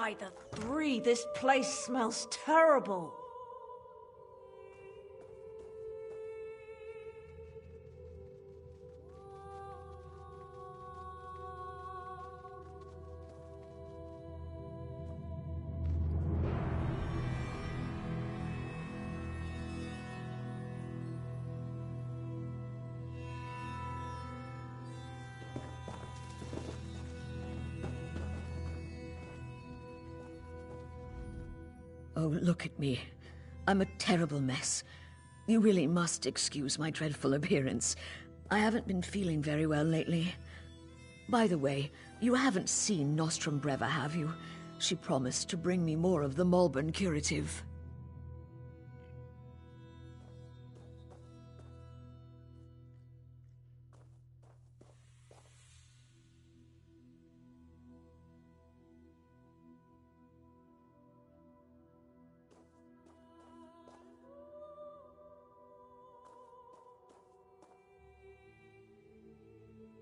By the three, this place smells terrible. Oh, look at me. I'm a terrible mess. You really must excuse my dreadful appearance. I haven't been feeling very well lately. By the way, you haven't seen Nostrum Breva, have you? She promised to bring me more of the Malborn curative.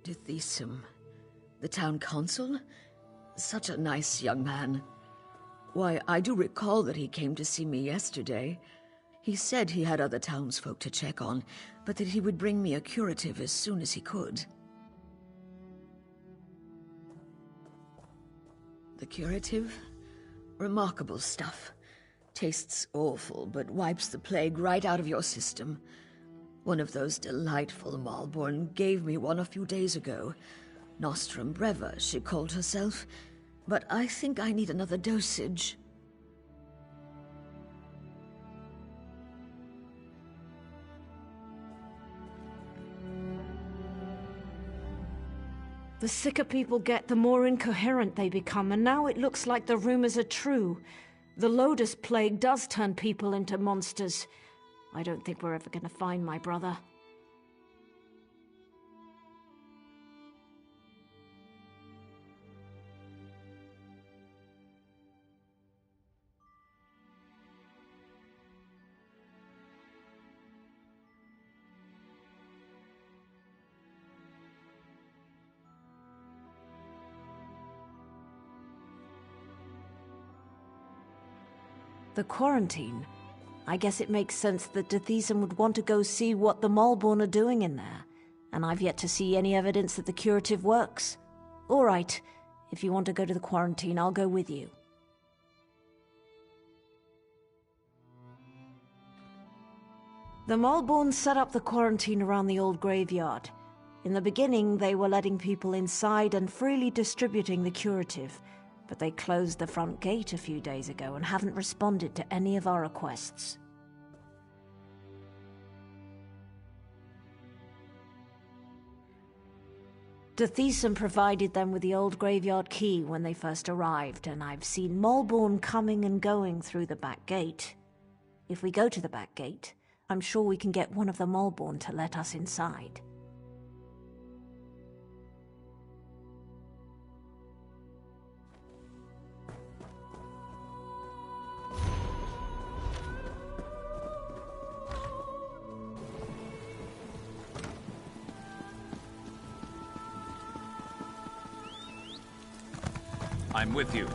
Dithisum, the town consul? Such a nice young man. Why, I do recall that he came to see me yesterday. He said he had other townsfolk to check on, but that he would bring me a curative as soon as he could. The curative? Remarkable stuff. Tastes awful, but wipes the plague right out of your system. One of those delightful Malborn gave me one a few days ago. Nostrum Breva, she called herself. But I think I need another dosage. The sicker people get, the more incoherent they become, and now it looks like the rumors are true. The Lotus Plague does turn people into monsters. I don't think we're ever going to find my brother. The quarantine? I guess it makes sense that Dithisum would want to go see what the Malborn are doing in there. And I've yet to see any evidence that the curative works. All right, if you want to go to the quarantine, I'll go with you. The Malborn set up the quarantine around the old graveyard. In the beginning, they were letting people inside and freely distributing the curative. But they closed the front gate a few days ago and haven't responded to any of our requests. Dithisum provided them with the old graveyard key when they first arrived, and I've seen Malborn coming and going through the back gate. If we go to the back gate, I'm sure we can get one of the Malborn to let us inside. I'm with you.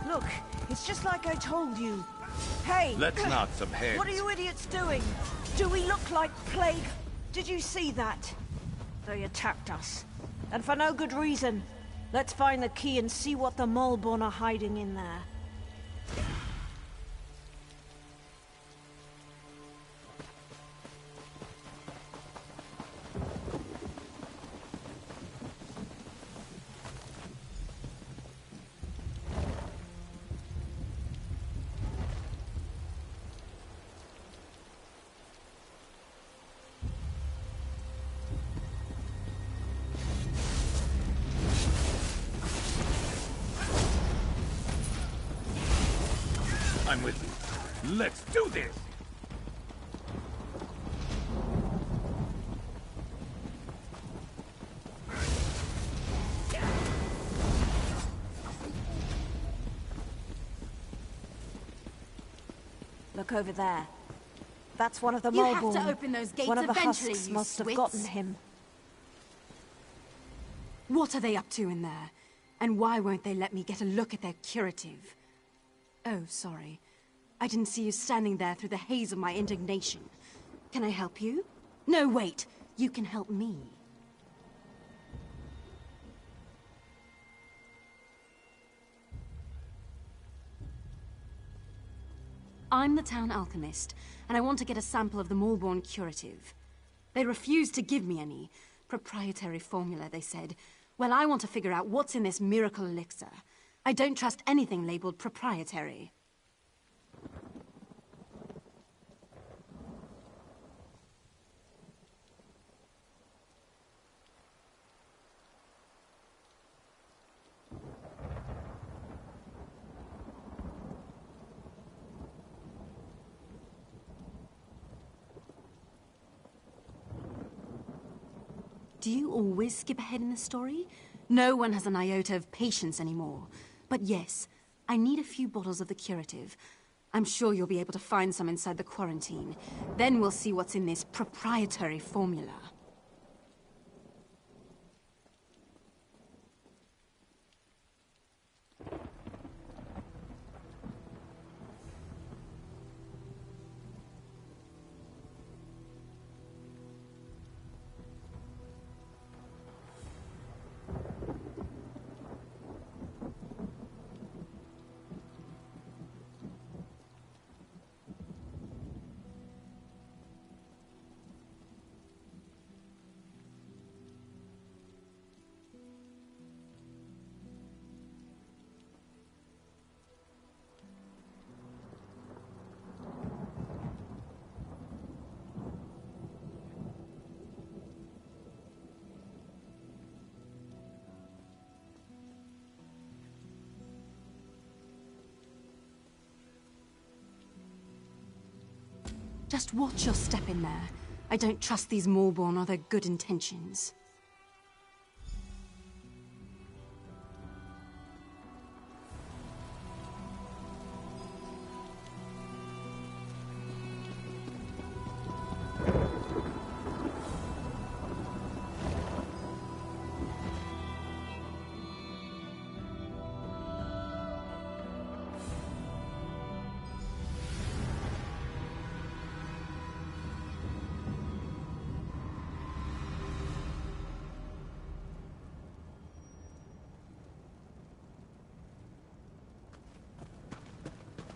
Look, it's just like I told you. Hey! Let's knock some heads. What are you idiots doing? Do we look like plague? Did you see that? They attacked us. And for no good reason. Let's find the key and see what the Malborn are hiding in there. I'm with you. Let's do this! Look over there. That's one of the You have Mulborn. to open those gates One of the eventually, husks you must have swits. gotten him. What are they up to in there? And why won't they let me get a look at their curative? Oh, sorry. I didn't see you standing there through the haze of my indignation. Can I help you? No, wait. You can help me. I'm the town alchemist, and I want to get a sample of the Mulborn curative. They refused to give me any. Proprietary formula, they said. Well, I want to figure out what's in this miracle elixir. I don't trust anything labeled proprietary. Do you always skip ahead in the story? No one has an iota of patience anymore. But yes, I need a few bottles of the curative. I'm sure you'll be able to find some inside the quarantine. Then we'll see what's in this proprietary formula. Just watch your step in there. I don't trust these Mulborn or their good intentions.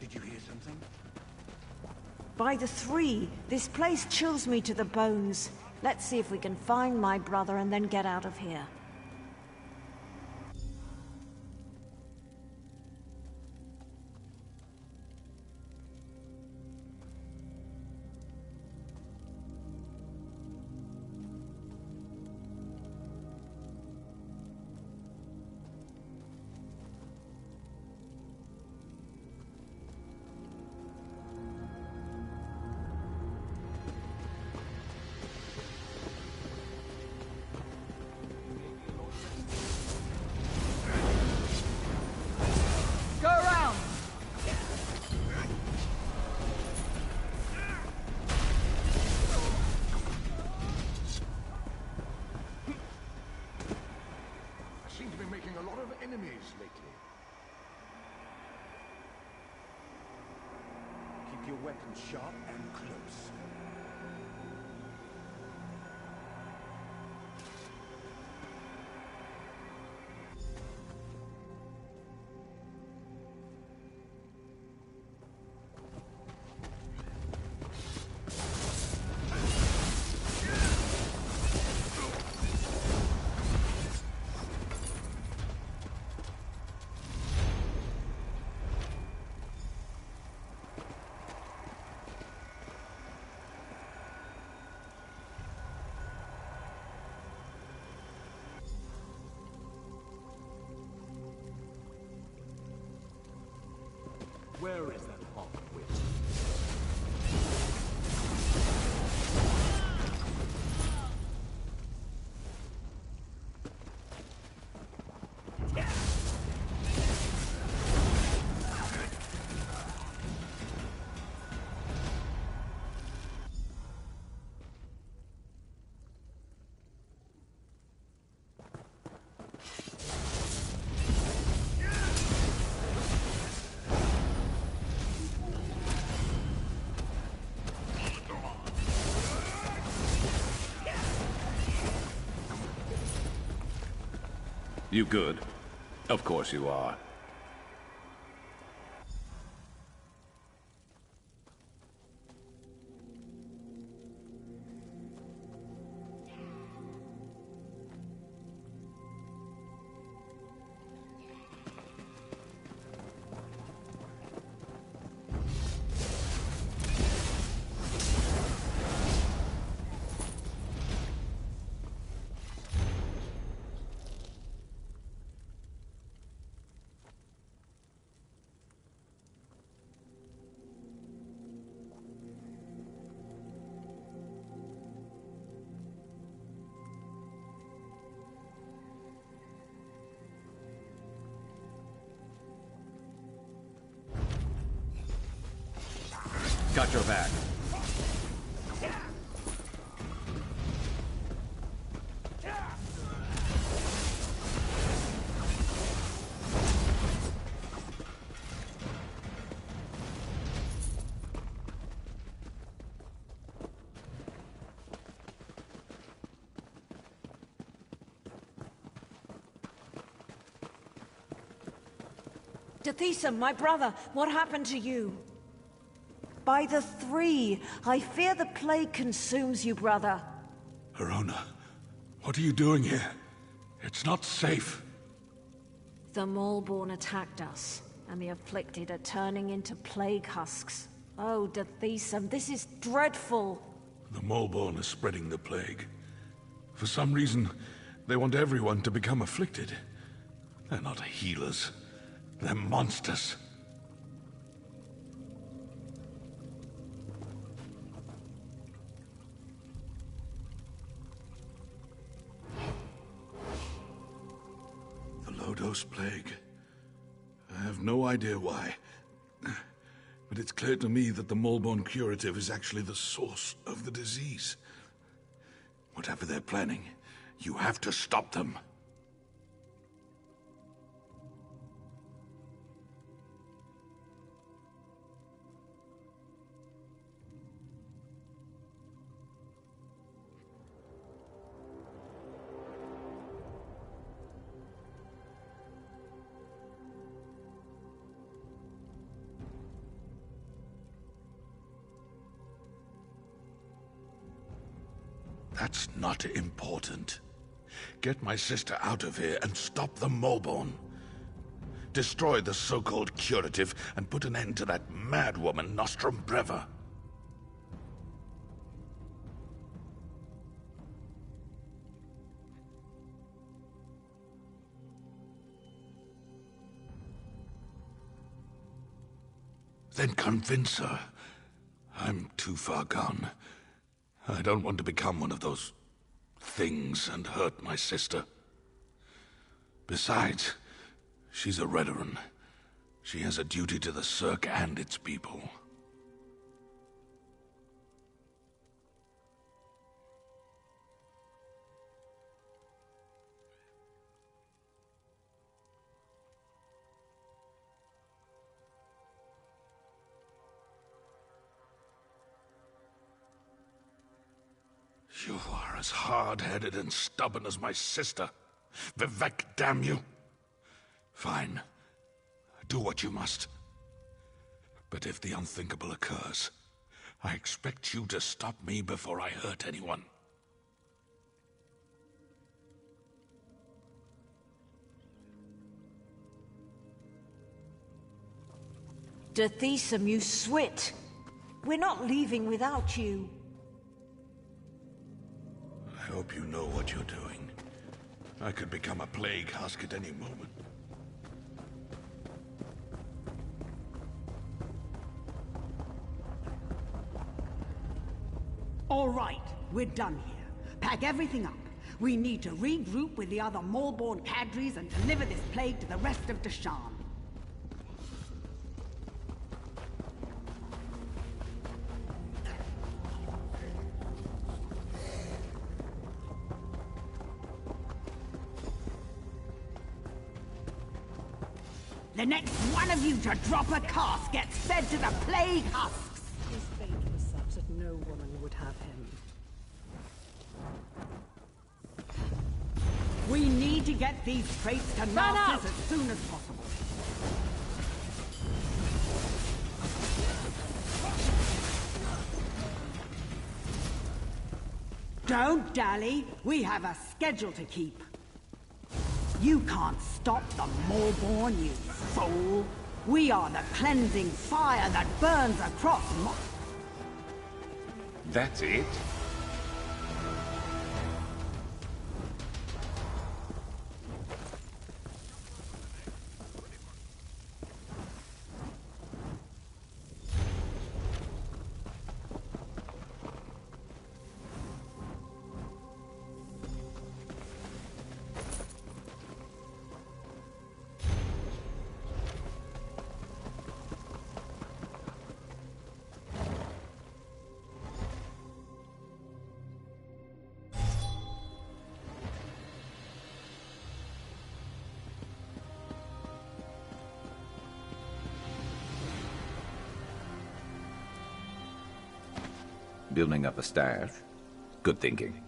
Did you hear something? By the three, this place chills me to the bones. Let's see if we can find my brother and then get out of here. Enemies lately. Keep your weapons sharp and close. Where is that hawk witch? You good? Of course you are. Got your back. Tethisa, my brother, what happened to you? By the three, I fear the plague consumes you, brother. Arona, what are you doing here? It's not safe. The Maulborn attacked us, and the afflicted are turning into plague husks. Oh, Tethisa, this is dreadful. The Maulborn is spreading the plague. For some reason, they want everyone to become afflicted. They're not healers. They're monsters. The low-dose plague. I have no idea why. But it's clear to me that the Maulborn curative is actually the source of the disease. Whatever they're planning, you have to stop them. That's not important. Get my sister out of here and stop the Maulborn. Destroy the so-called curative and put an end to that mad woman, Nostrum Breva. Then convince her. I'm too far gone. I don't want to become one of those things and hurt my sister. Besides, she's a Redoran. She has a duty to the Cirque and its people. You are as hard-headed and stubborn as my sister. Vivek, damn you! Fine. Do what you must. But if the unthinkable occurs, I expect you to stop me before I hurt anyone. Tethisa, you swit. We're not leaving without you. I hope you know what you're doing. I could become a plague husk at any moment. All right, we're done here. Pack everything up. We need to regroup with the other Maulborn cadres and deliver this plague to the rest of Deshan. The next one of you to drop a cast gets fed to the plague husks! His fate was such that no woman would have him. We need to get these traits to masters as soon as possible. Don't dally. We have a schedule to keep. You can't stop the Maulborn, you fool. We are the cleansing fire that burns across That's it? Building up a stash. Good thinking.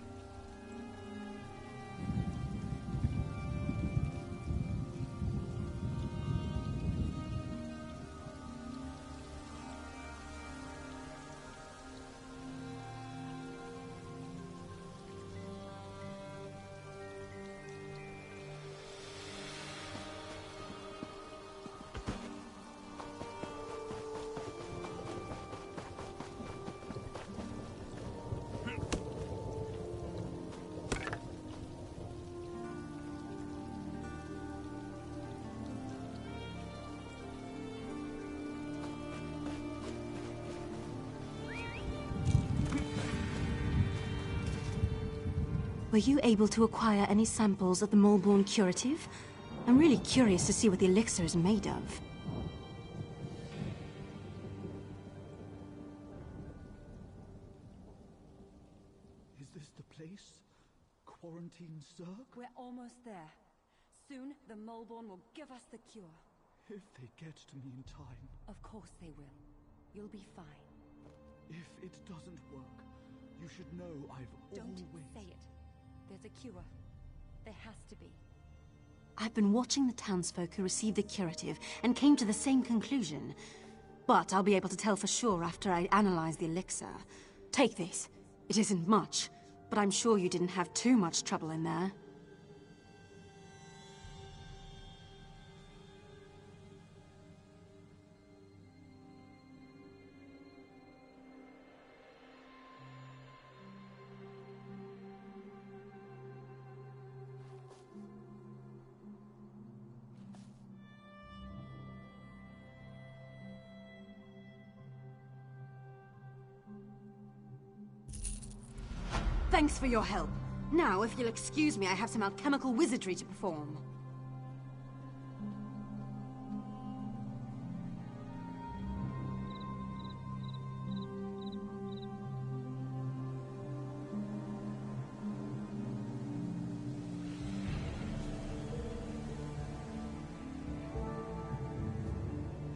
Were you able to acquire any samples of the Maulborn curative? I'm really curious to see what the elixir is made of. Is this the place? Quarantine Cirque? We're almost there. Soon, the Maulborn will give us the cure. If they get to me in time. Of course they will. You'll be fine. If it doesn't work, you should know I've Don't always... say it. There's a cure. There has to be. I've been watching the townsfolk who received the curative and came to the same conclusion. But I'll be able to tell for sure after I analyze the elixir. Take this. It isn't much, but I'm sure you didn't have too much trouble in there. Thanks for your help. Now, if you'll excuse me, I have some alchemical wizardry to perform.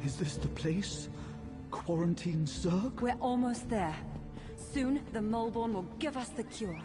Is this the place? Quarantine Cirque? We're almost there. Soon, the Maulborn will give us the cure.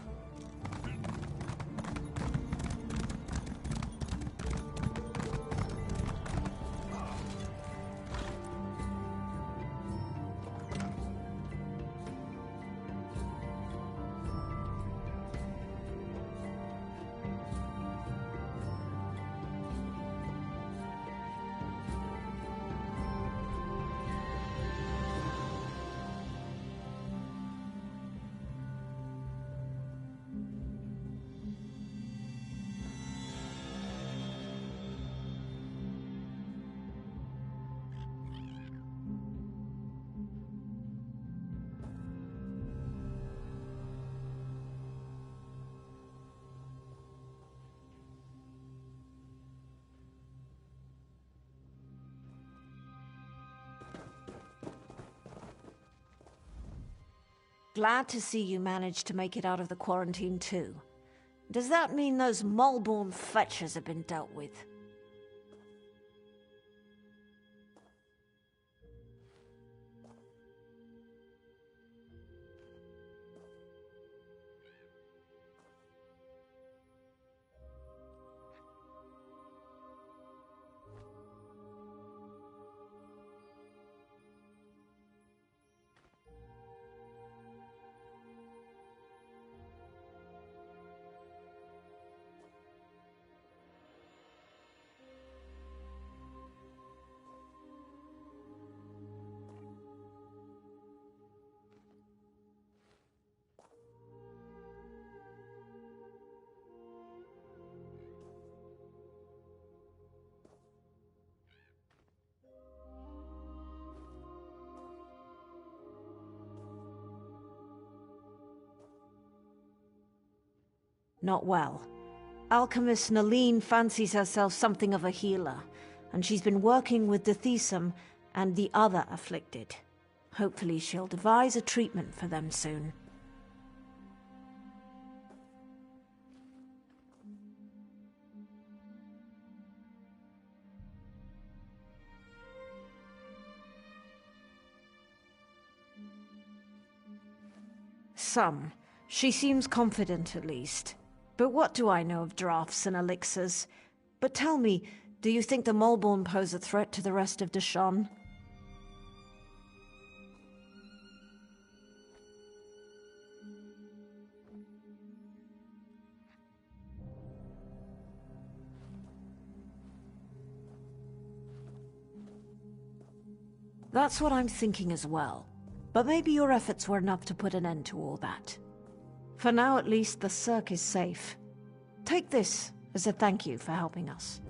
Glad to see you managed to make it out of the quarantine too. Does that mean those Maulborn fetchers have been dealt with? Not well. Alchemist Naline fancies herself something of a healer, and she's been working with Dethesum and the other afflicted. Hopefully she'll devise a treatment for them soon. Some. She seems confident, at least. But what do I know of drafts and elixirs? But tell me, do you think the Moleborn pose a threat to the rest of Deshawn? That's what I'm thinking as well. But maybe your efforts were enough to put an end to all that. For now, at least, the Cirque is safe. Take this as a thank you for helping us.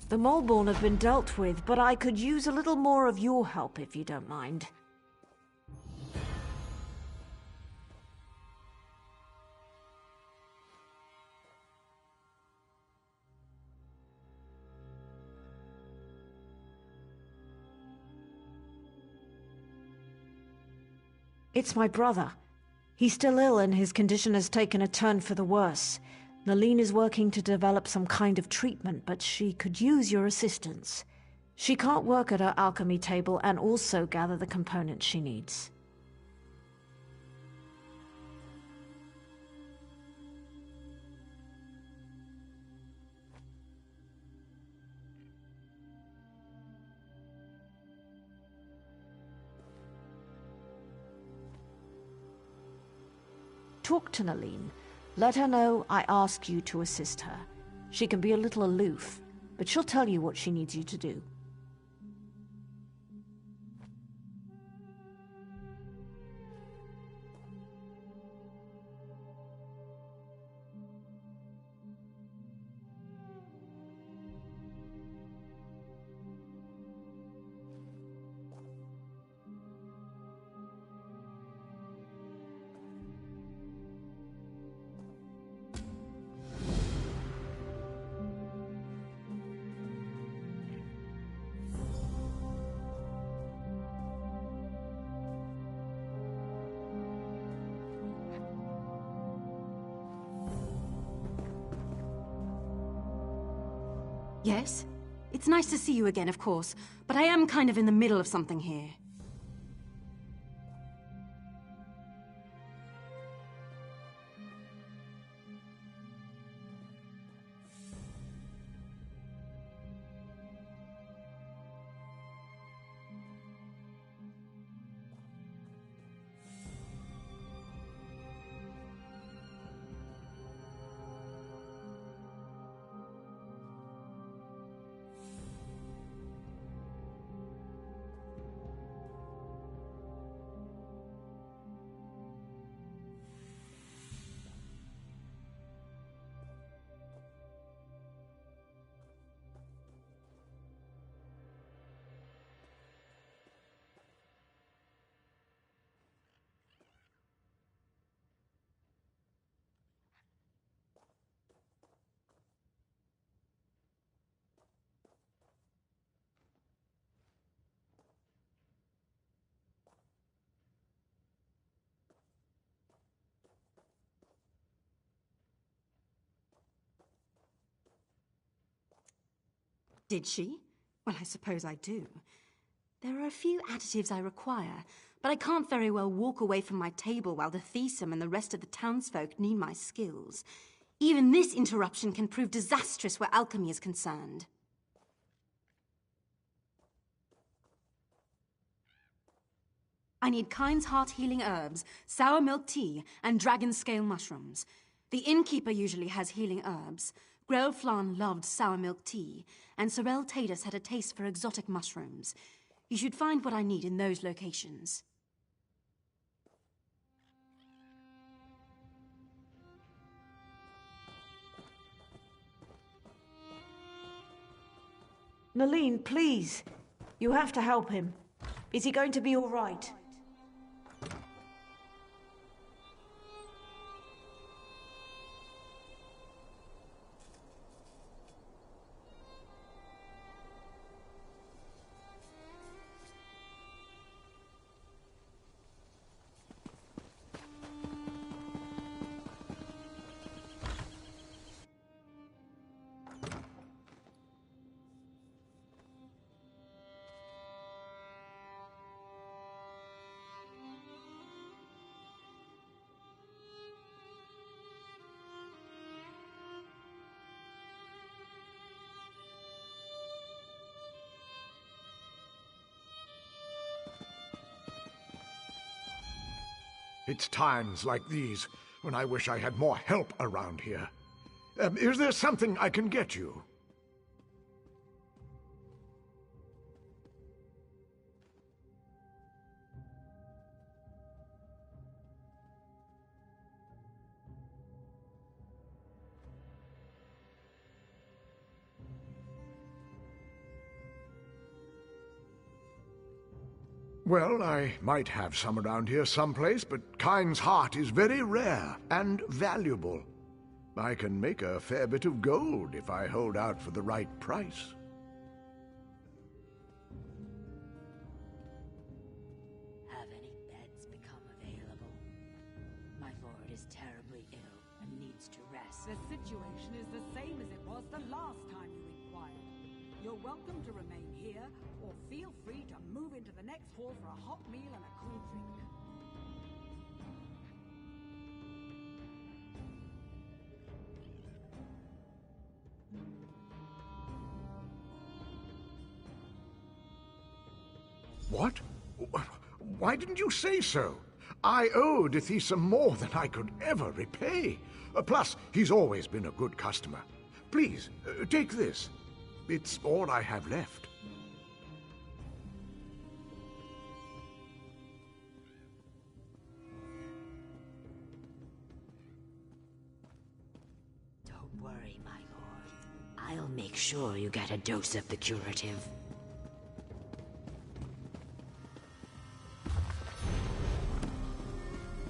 The Moleborn have been dealt with, but I could use a little more of your help if you don't mind. It's my brother. He's still ill and his condition has taken a turn for the worse. Naline is working to develop some kind of treatment, but she could use your assistance. She can't work at her alchemy table and also gather the components she needs. Talk to Naline. Let her know I ask you to assist her. She can be a little aloof, but she'll tell you what she needs you to do. Yes? It's nice to see you again, of course, but I am kind of in the middle of something here. Did she? Well, I suppose I do. There are a few additives I require, but I can't very well walk away from my table while the Dethesum and the rest of the townsfolk need my skills. Even this interruption can prove disastrous where alchemy is concerned. I need Kind's Heart healing herbs, sour milk tea, and dragon scale mushrooms. The innkeeper usually has healing herbs. Grell Flan loved sour milk tea, and Sorel Tatus had a taste for exotic mushrooms. You should find what I need in those locations. Nalin, please. You have to help him. Is he going to be all right? It's times like these when I wish I had more help around here. Is there something I can get you? Well, I might have some around here someplace, but Kyne's heart is very rare and valuable. I can make a fair bit of gold if I hold out for the right price. Have any beds become available? My lord is terribly ill and needs to rest. The situation is the same as it was the last time you inquired. You're welcome to remain here, or feel free to move into the next hall for a hot meal and a cool drink. What? Why didn't you say so? I owe Dithesa more than I could ever repay. Plus, he's always been a good customer. Please, take this. It's all I have left. Don't worry, my lord. I'll make sure you get a dose of the curative.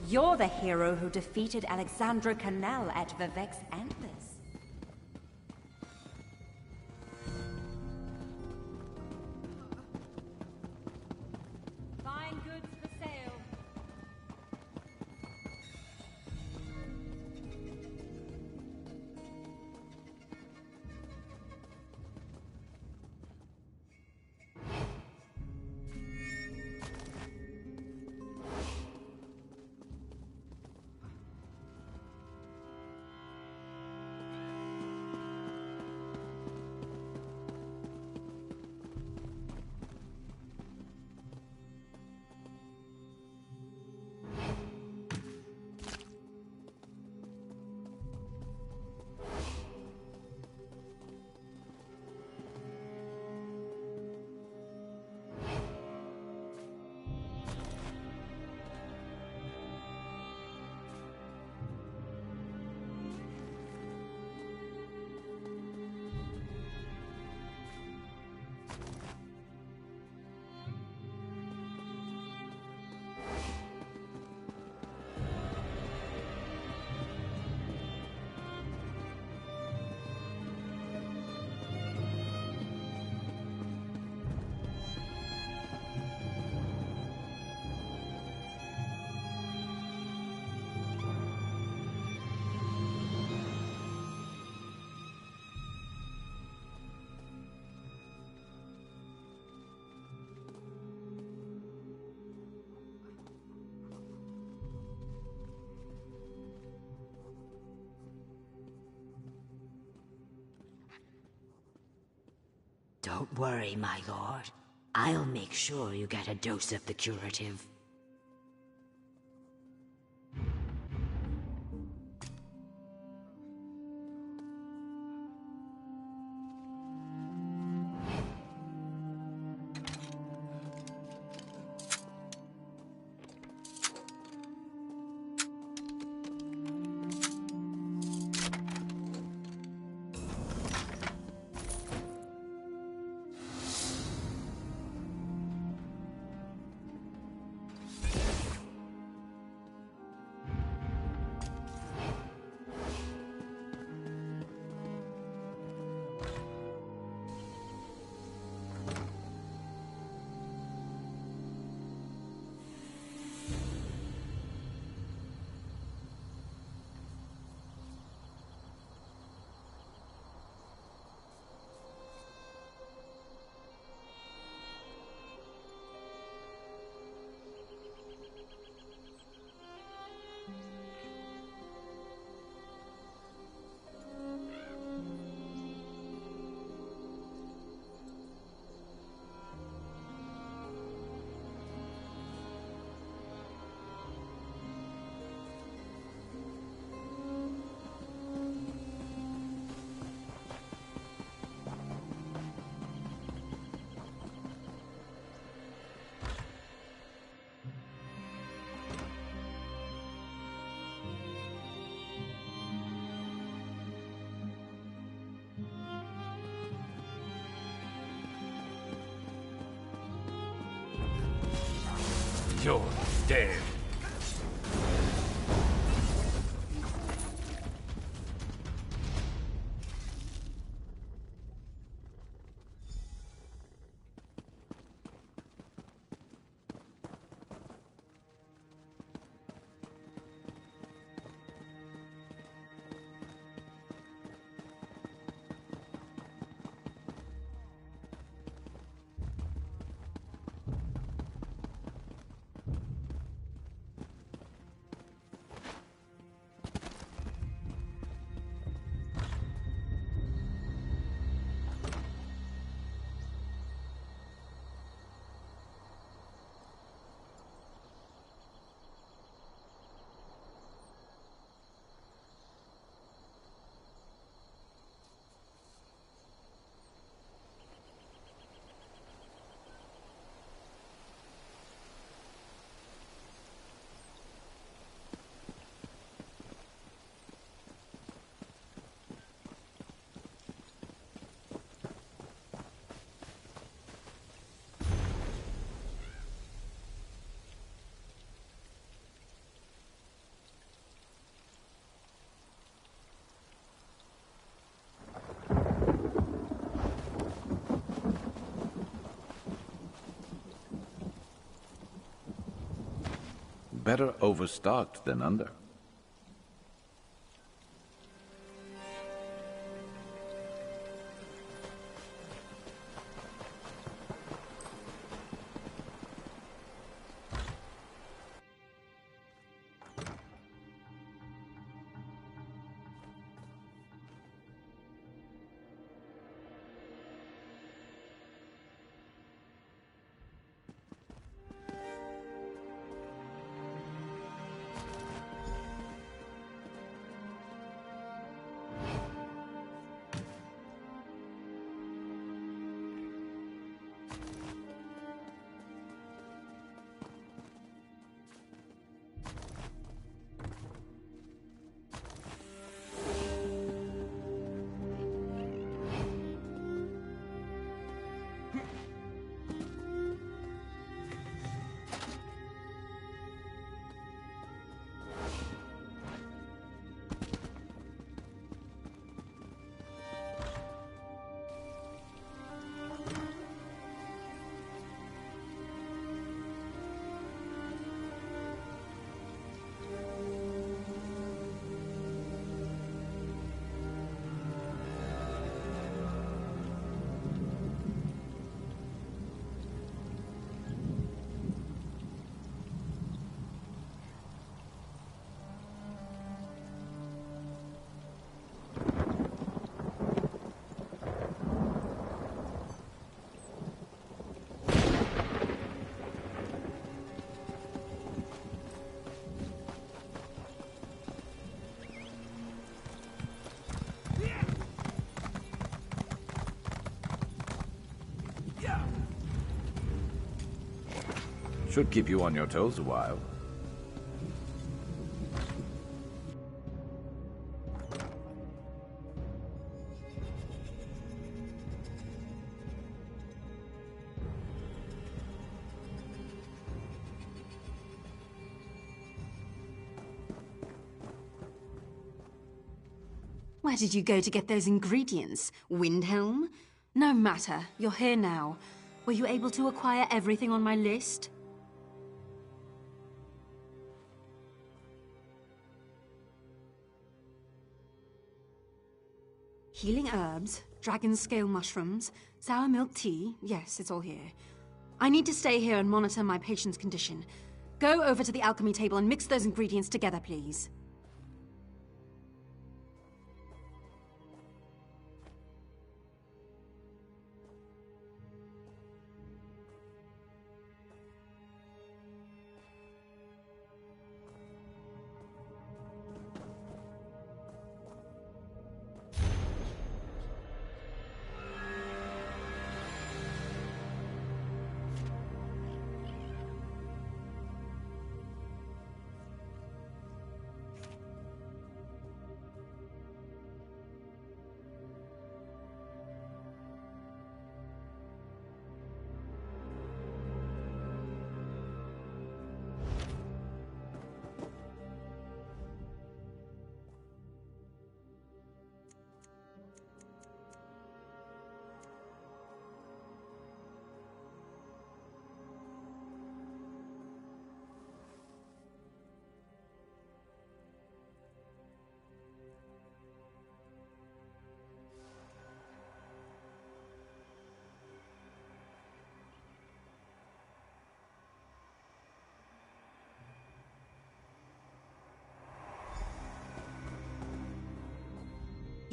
You're the hero who defeated Alexandra Canal at Vivek's Antlers. Fine goods for sale. Don't worry, my lord. I'll make sure you get a dose of the curative. You're dead. Better overstocked than under. Should keep you on your toes a while. Where did you go to get those ingredients? Windhelm? No matter. You're here now. Were you able to acquire everything on my list? Healing herbs, dragon scale mushrooms, sour milk tea. Yes, it's all here. I need to stay here and monitor my patient's condition. Go over to the alchemy table and mix those ingredients together, please.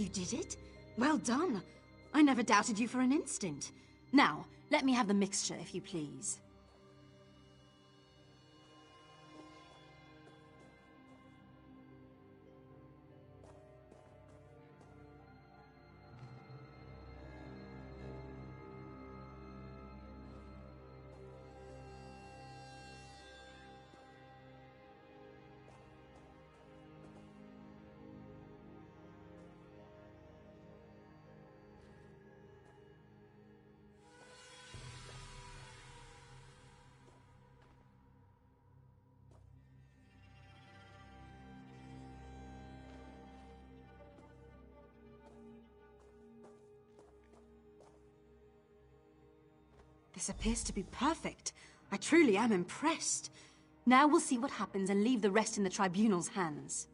You did it? Well done. I never doubted you for an instant. Now, let me have the mixture, if you please. This appears to be perfect. I truly am impressed. Now we'll see what happens and leave the rest in the Tribunal's hands.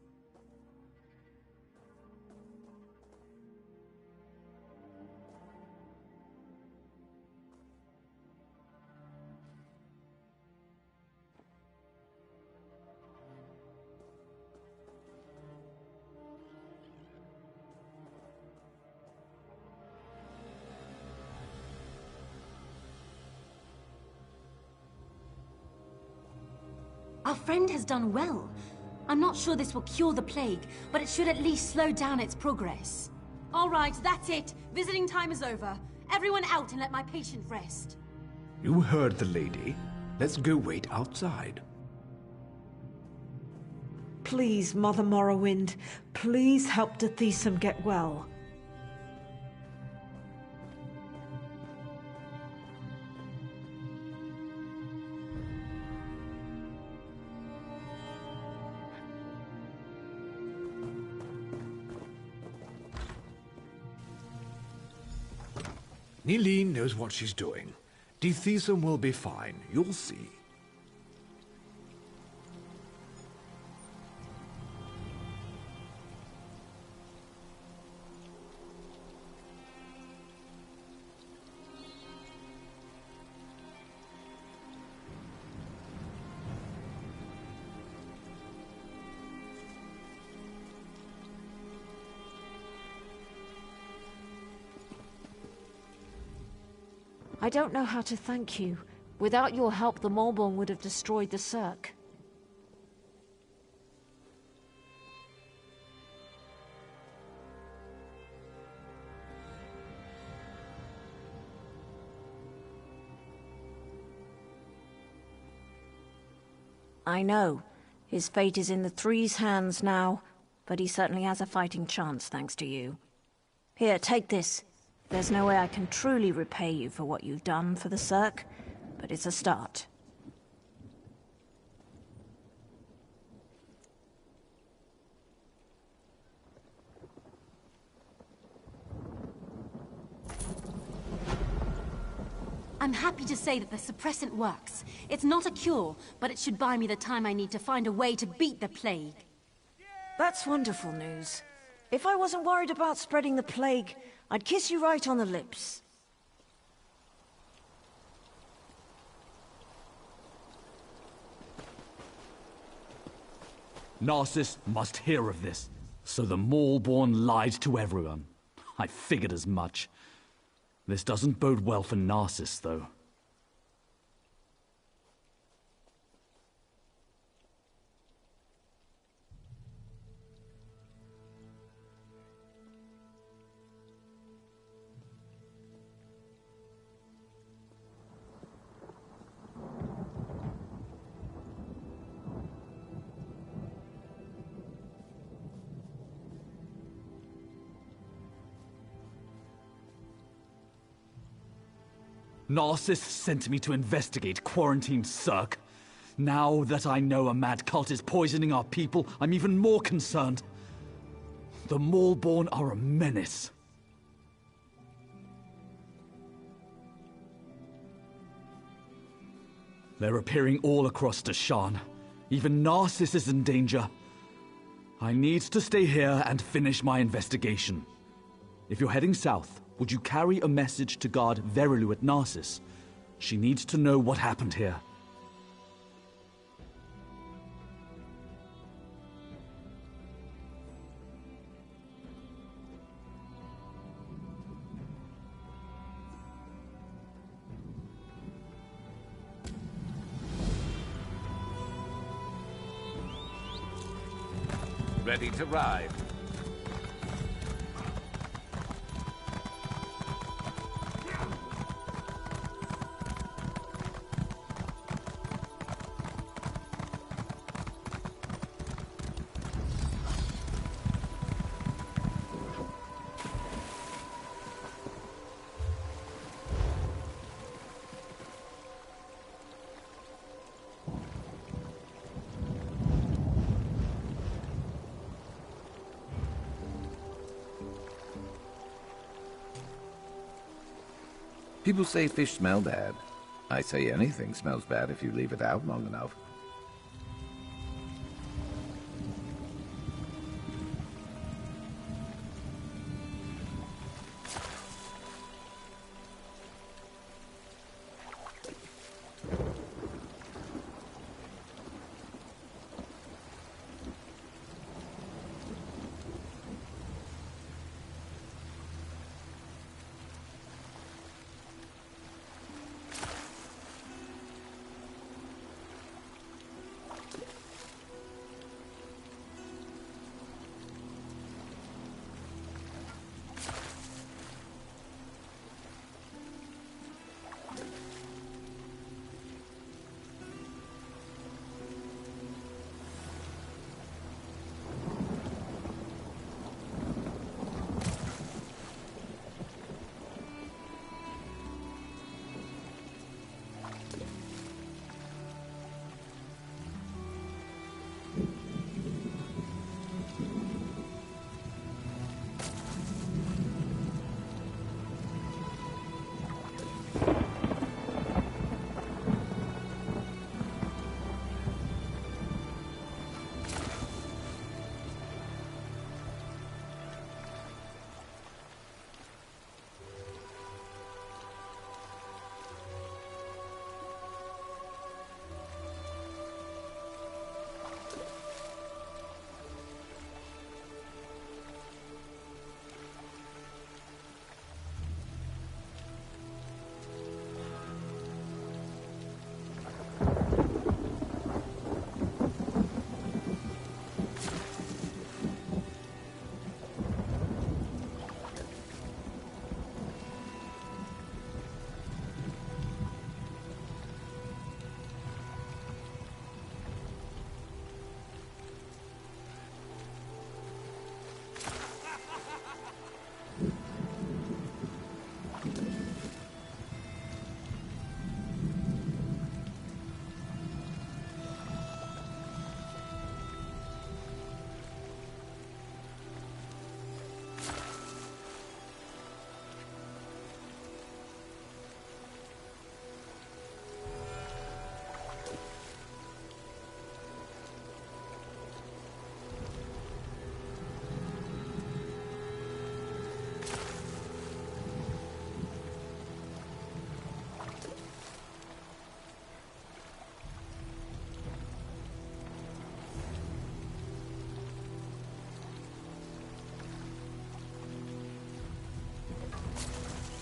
Our friend has done well. I'm not sure this will cure the plague, but it should at least slow down its progress. All right, that's it. Visiting time is over. Everyone out and let my patient rest. You heard the lady. Let's go wait outside. Please, Mother Morrowind, please help Dethisum get well. Nileen knows what she's doing. Dethisum will be fine. You'll see. I don't know how to thank you. Without your help, the Maulborn would have destroyed the Cirque. I know. His fate is in the Three's hands now, but he certainly has a fighting chance thanks to you. Here, take this. There's no way I can truly repay you for what you've done for the Cirque, but it's a start. I'm happy to say that the suppressant works. It's not a cure, but it should buy me the time I need to find a way to beat the plague. That's wonderful news. If I wasn't worried about spreading the plague, I'd kiss you right on the lips. Narcissus must hear of this. So the Maulborn lied to everyone. I figured as much. This doesn't bode well for Narcissus, though. Narcissus sent me to investigate quarantined Cirque. Now that I know a mad cult is poisoning our people, I'm even more concerned. The Maulborn are a menace. They're appearing all across Deshaan. Even Narcissus is in danger. I need to stay here and finish my investigation. If you're heading south, would you carry a message to guard Verilu at Narcissus? She needs to know what happened here. Ready to ride. People say fish smell bad. I say anything smells bad if you leave it out long enough.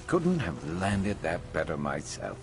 Couldn't have landed that better myself.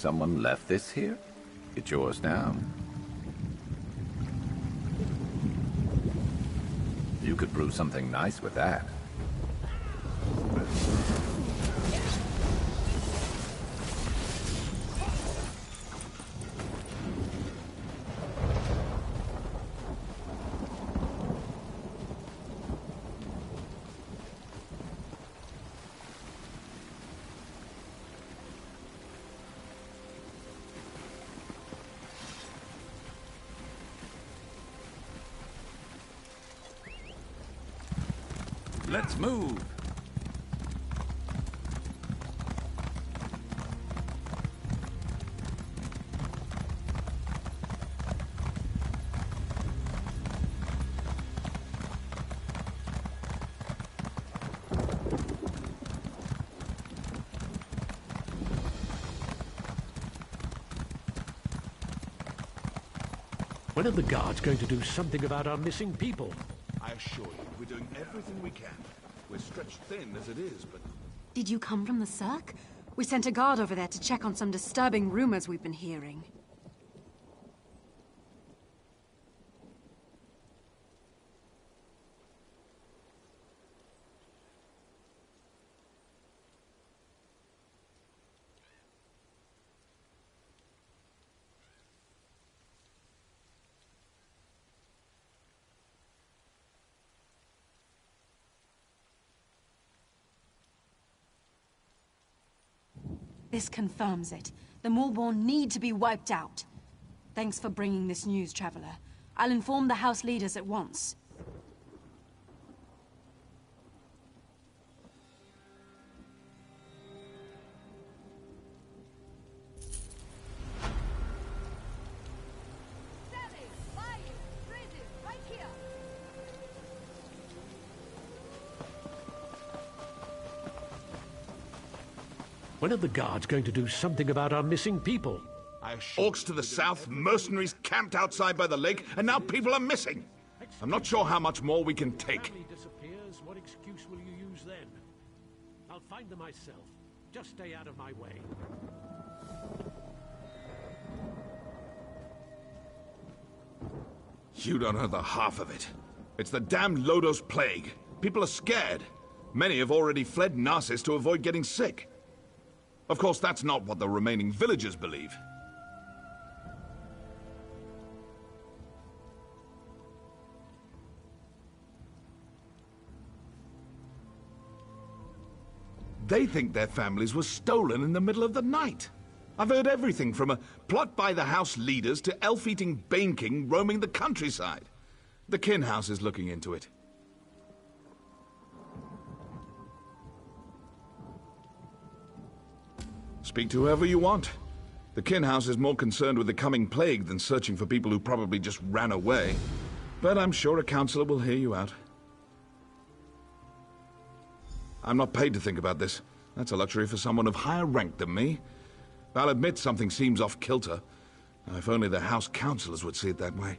someone left this here. It's yours now. You could brew something nice with that. Let's move. When are the guards going to do something about our missing people? I assure you, we're doing everything we can. We're stretched thin as it is, but... Did you come from the Cirque? We sent a guard over there to check on some disturbing rumors we've been hearing. This confirms it. The Maulborn need to be wiped out. Thanks for bringing this news, Traveler. I'll inform the House leaders at once. When are the guards going to do something about our missing people? Orcs to the south, mercenaries camped outside by the lake, and now people are missing. I'm not sure how much more we can take. Family disappears, what excuse will you use then? I'll find them myself. Just stay out of my way. You don't know the half of it. It's the damned Lodos plague. People are scared. Many have already fled Narcissus to avoid getting sick. Of course, that's not what the remaining villagers believe. They think their families were stolen in the middle of the night. I've heard everything from a plot by the house leaders to elf-eating Bane King roaming the countryside. The Kin House is looking into it. Speak to whoever you want. The Kin House is more concerned with the coming plague than searching for people who probably just ran away. But I'm sure a counselor will hear you out. I'm not paid to think about this. That's a luxury for someone of higher rank than me. I'll admit something seems off-kilter. If only the house counselors would see it that way.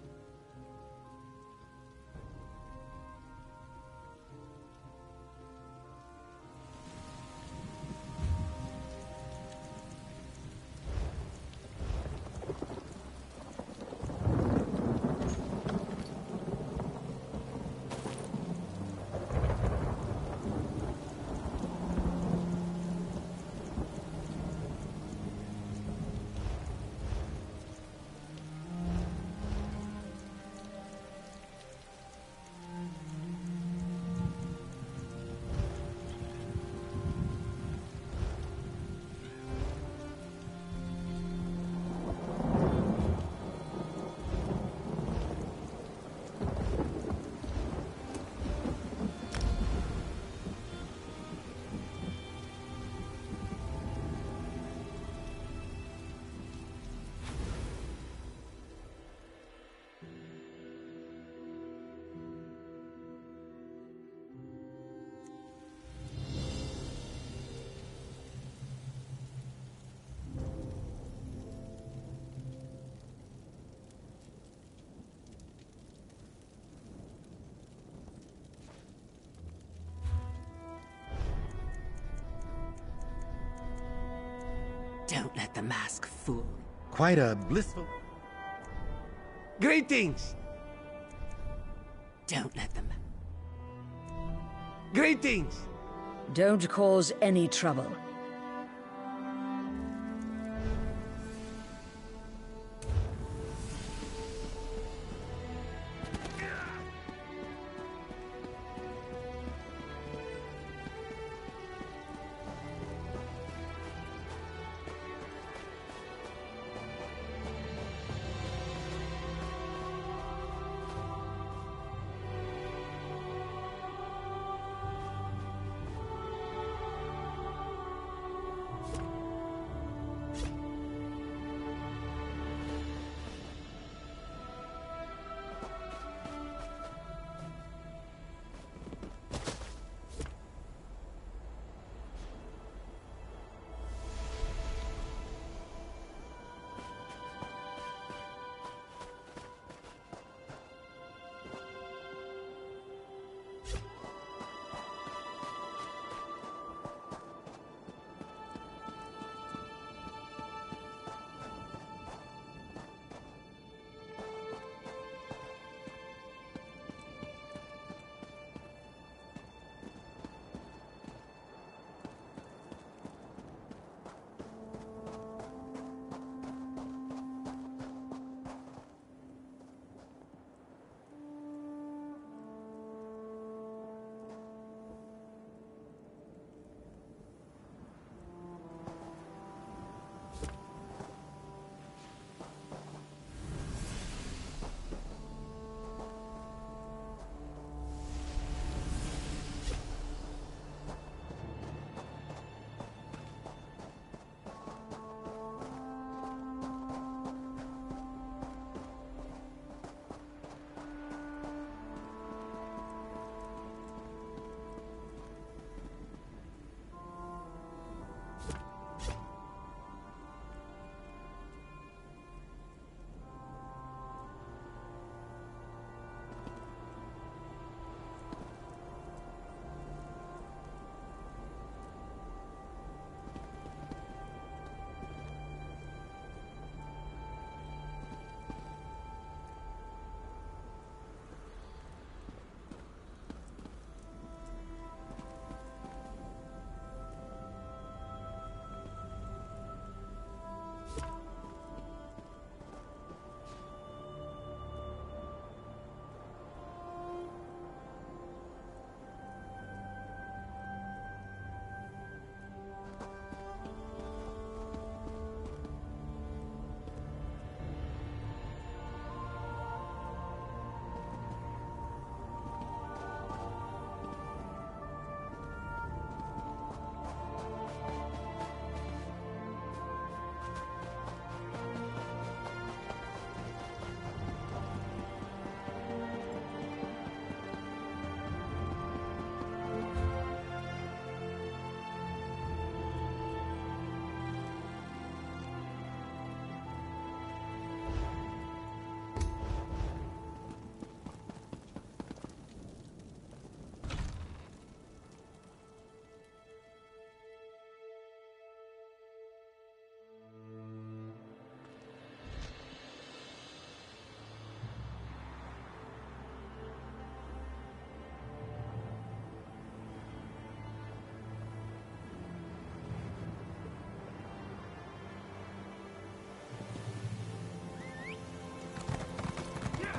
Don't let the mask fool. Quite a blissful... Greetings! Don't let them... Greetings! Don't cause any trouble.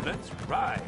Let's ride.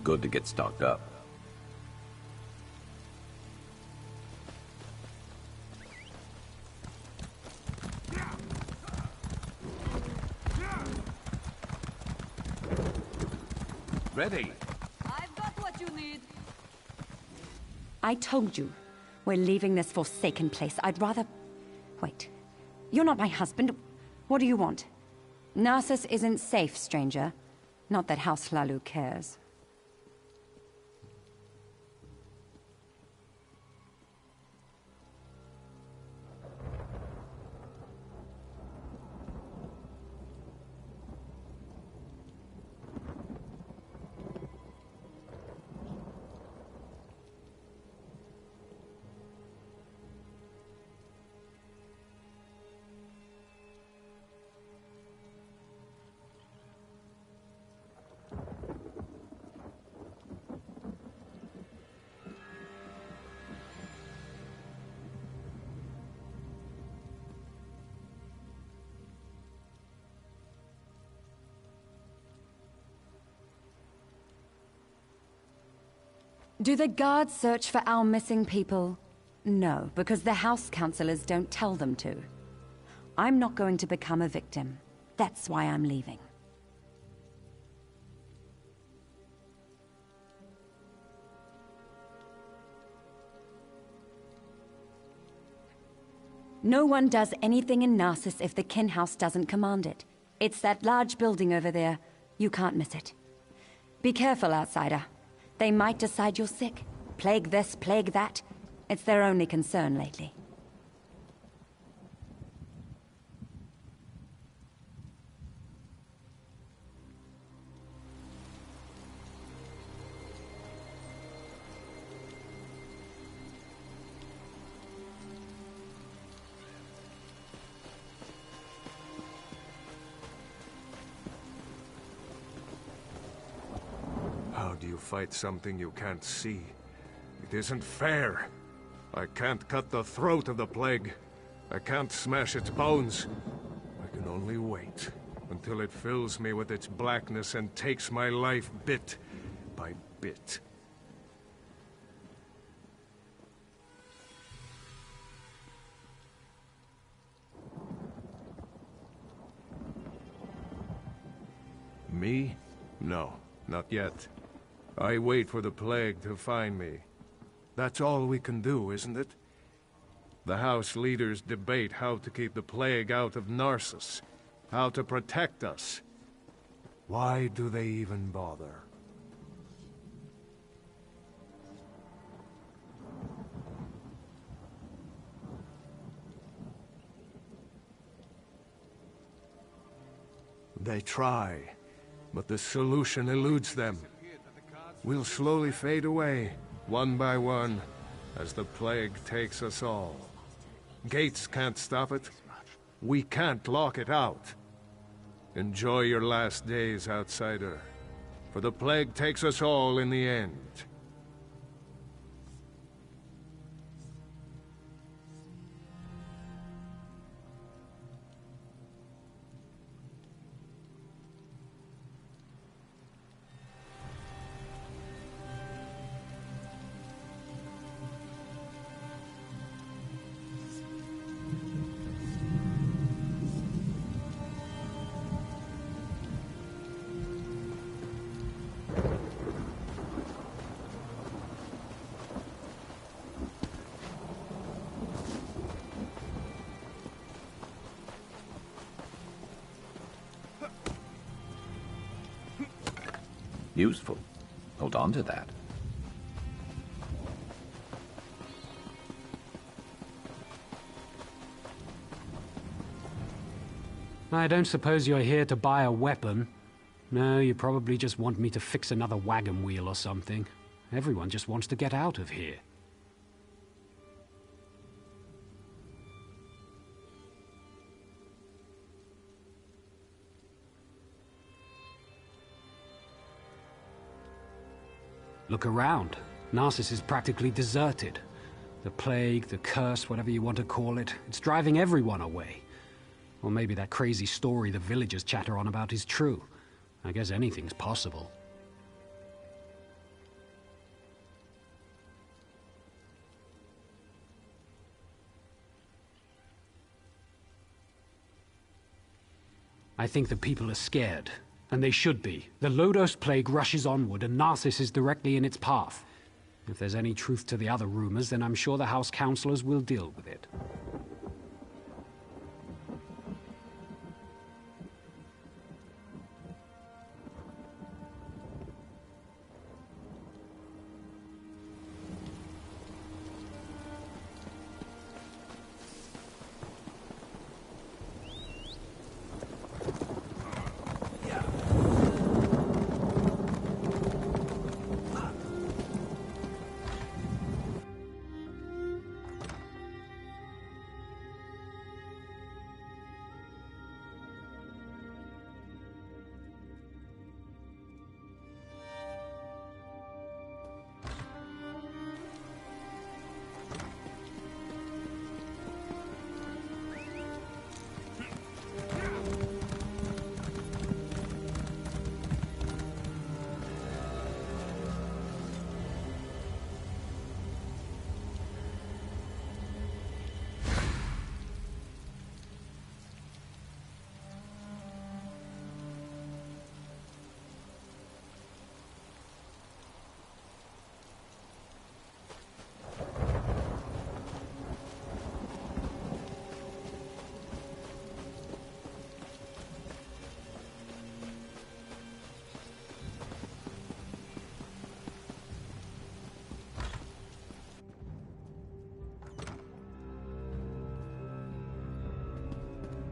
good to get stocked up. Ready. I've got what you need. I told you. We're leaving this forsaken place. I'd rather... Wait. You're not my husband. What do you want? Narcissus isn't safe, stranger. Not that House Hlaalu cares. Do the guards search for our missing people? No, because the house counselors don't tell them to. I'm not going to become a victim. That's why I'm leaving. No one does anything in Narcissus if the kin house doesn't command it. It's that large building over there. You can't miss it. Be careful, outsider. They might decide you're sick. Plague this, plague that. It's their only concern lately. How do you fight something you can't see? It isn't fair. I can't cut the throat of the plague. I can't smash its bones. I can only wait until it fills me with its blackness and takes my life bit by bit. Me? No, not yet. I wait for the plague to find me. That's all we can do, isn't it? The House leaders debate how to keep the plague out of Narcissus, how to protect us. Why do they even bother? They try, but the solution eludes them. We'll slowly fade away, one by one, as the plague takes us all. Gates can't stop it. We can't lock it out. Enjoy your last days, outsider, for the plague takes us all in the end. Useful. Hold on to that. I don't suppose you're here to buy a weapon. No, you probably just want me to fix another wagon wheel or something. Everyone just wants to get out of here. Look around. Narcissus is practically deserted. The plague, the curse, whatever you want to call it, it's driving everyone away. Or maybe that crazy story the villagers chatter on about is true. I guess anything's possible. I think the people are scared, and they should be. The Lodos plague rushes onward, and Narcissus is directly in its path. If there's any truth to the other rumors, then I'm sure the House Councillors will deal with it.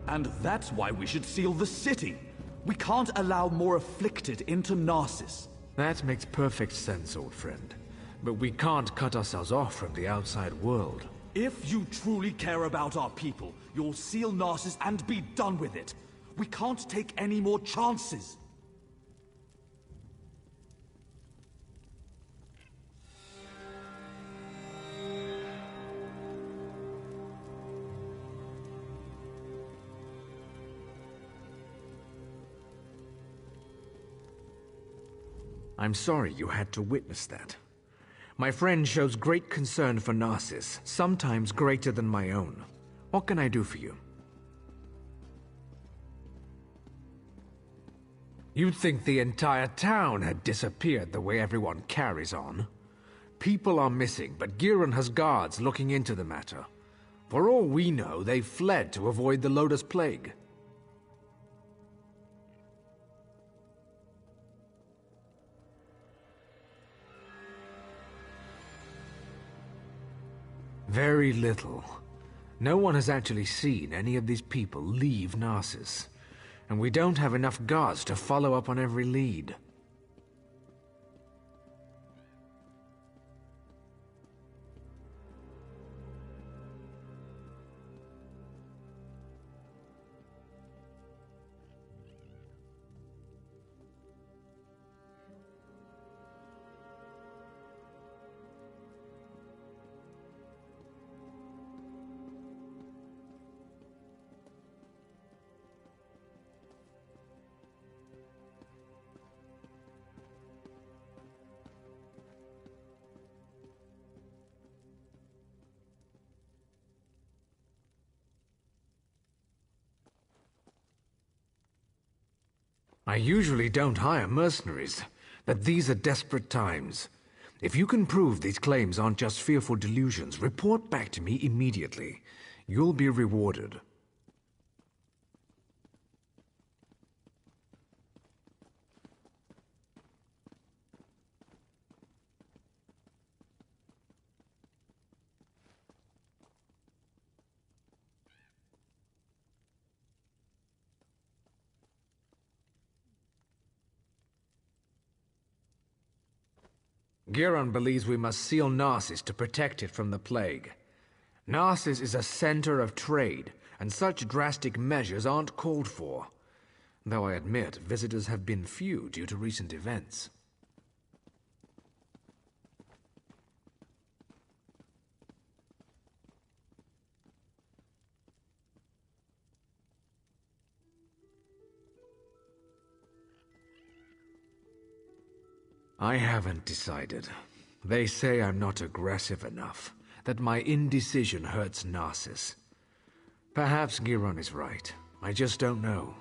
And that's why we should seal the city. We can't allow more afflicted into Narcissus. That makes perfect sense, old friend. But we can't cut ourselves off from the outside world. If you truly care about our people, you'll seal Narcissus and be done with it. We can't take any more chances. I'm sorry you had to witness that. My friend shows great concern for Narcissus, sometimes greater than my own. What can I do for you? You'd think the entire town had disappeared the way everyone carries on. People are missing, but Giron has guards looking into the matter. For all we know, they fled to avoid the Lotus Plague. Very little. No one has actually seen any of these people leave Narcissus, and we don't have enough guards to follow up on every lead. I usually don't hire mercenaries, but these are desperate times. If you can prove these claims aren't just fearful delusions, report back to me immediately. You'll be rewarded. Giron believes we must seal Narcissus to protect it from the plague. Narcissus is a center of trade, and such drastic measures aren't called for. Though I admit, visitors have been few due to recent events. I haven't decided. They say I'm not aggressive enough, that my indecision hurts Narcissus. Perhaps Giron is right. I just don't know.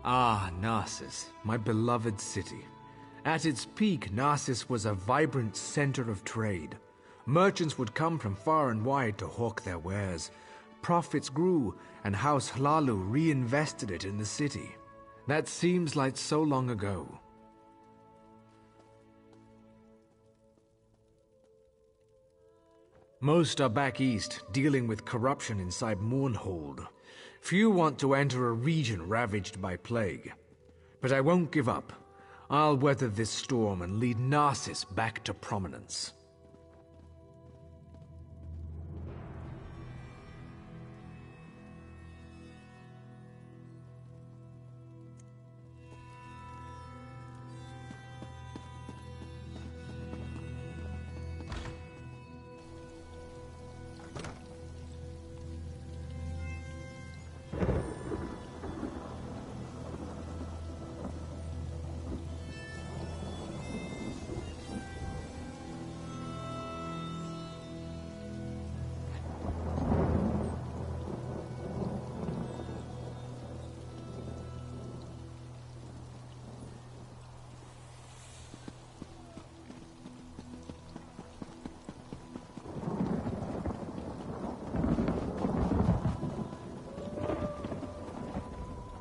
Ah, Narcissus, my beloved city. At its peak, Narcissus was a vibrant center of trade. Merchants would come from far and wide to hawk their wares. Profits grew, and House Hlalu reinvested it in the city. That seems like so long ago. Most are back east, dealing with corruption inside Mournhold. Few want to enter a region ravaged by plague. But I won't give up. I'll weather this storm and lead Narcissus back to prominence.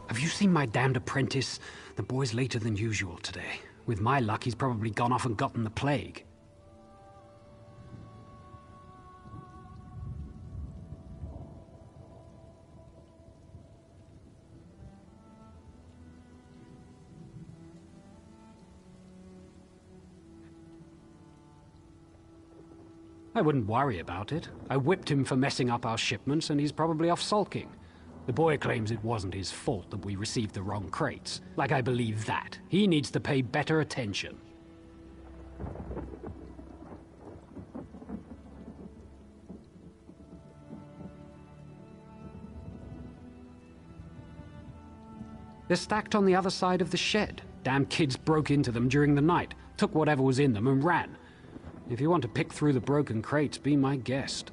Have you seen my damned apprentice? The boy's later than usual today. With my luck, he's probably gone off and gotten the plague. I wouldn't worry about it. I whipped him for messing up our shipments, and he's probably off sulking. The boy claims it wasn't his fault that we received the wrong crates. Like I believe that. He needs to pay better attention. They're stacked on the other side of the shed. Damn kids broke into them during the night, took whatever was in them and ran. If you want to pick through the broken crates, be my guest.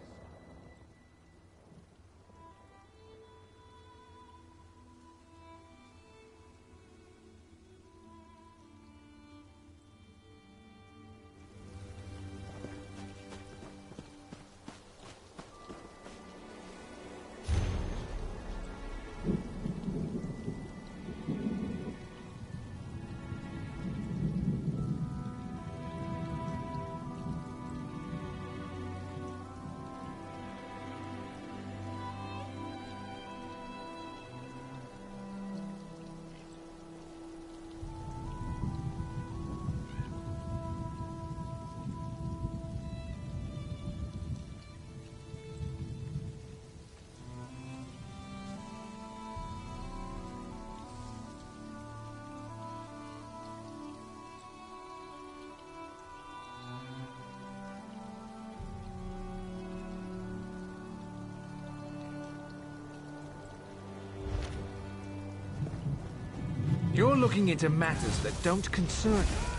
You're looking into matters that don't concern you.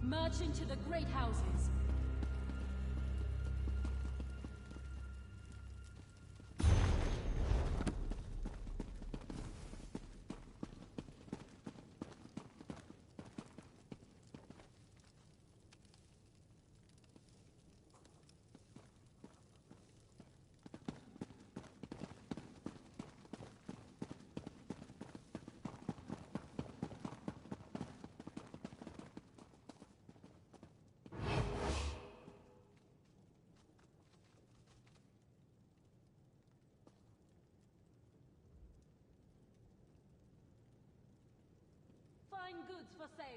March into the great houses. Fine goods for sale.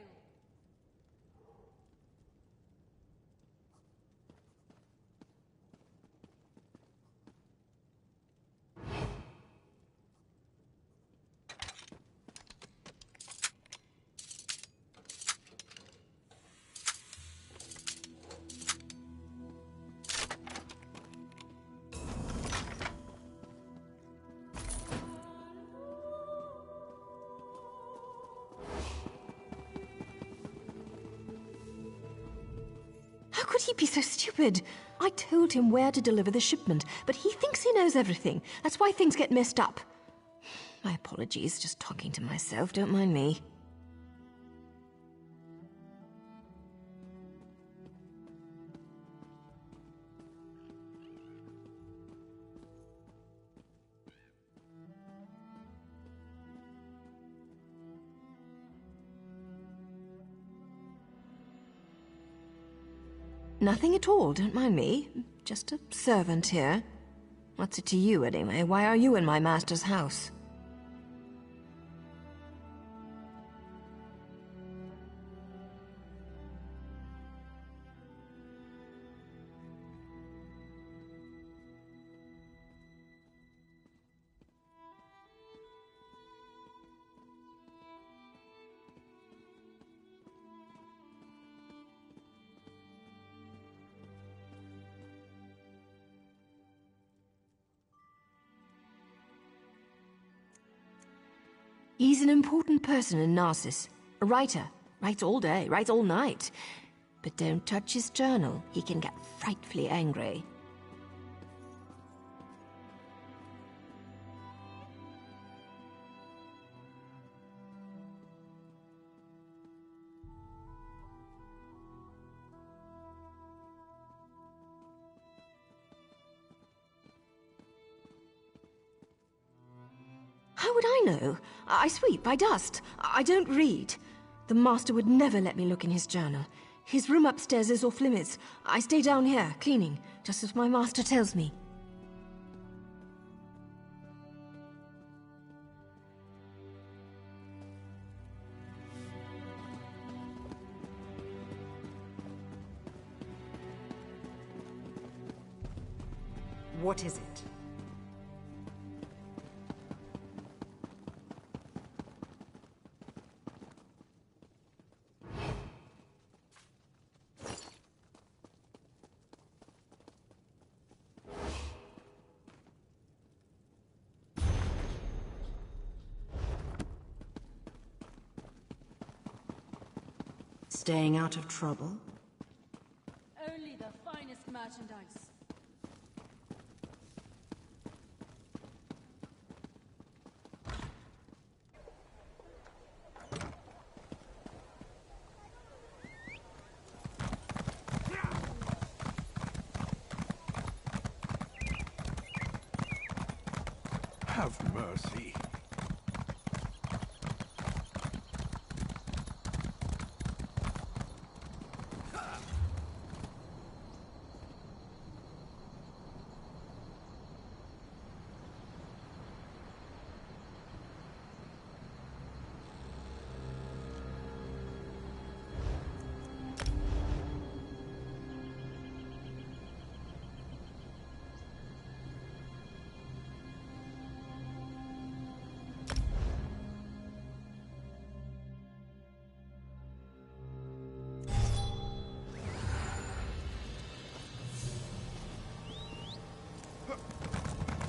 could he be so stupid? I told him where to deliver the shipment, but he thinks he knows everything. That's why things get messed up. My apologies, just talking to myself, don't mind me. Nothing at all, don't mind me. Just a servant here. What's it to you, anyway? Why are you in my master's house? He's an important person in Narcissus. A writer. Writes all day, writes all night. But don't touch his journal. He can get frightfully angry. How would I know? I sweep, I dust, I don't read. The master would never let me look in his journal. His room upstairs is off limits. I stay down here, cleaning, just as my master tells me. What is it? Staying out of trouble? Only the finest merchandise. Have mercy.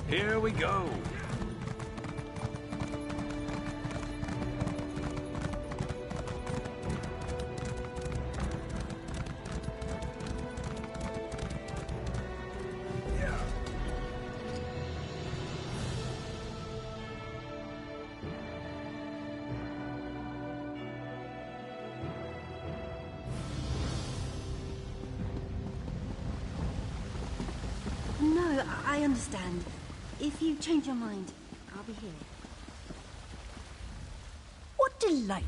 Here we go. No, I understand. If you change your mind, I'll be here. What delight!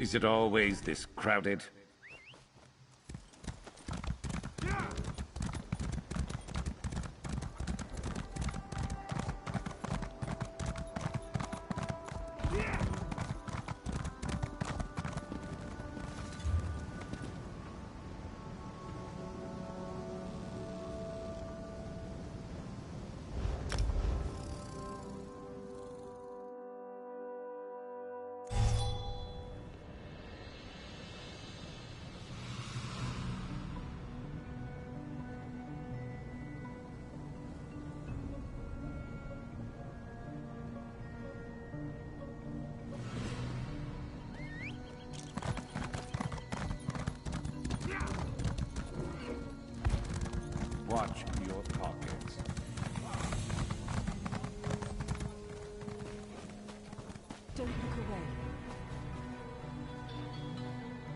Is it always this crowded? Watch your pocket.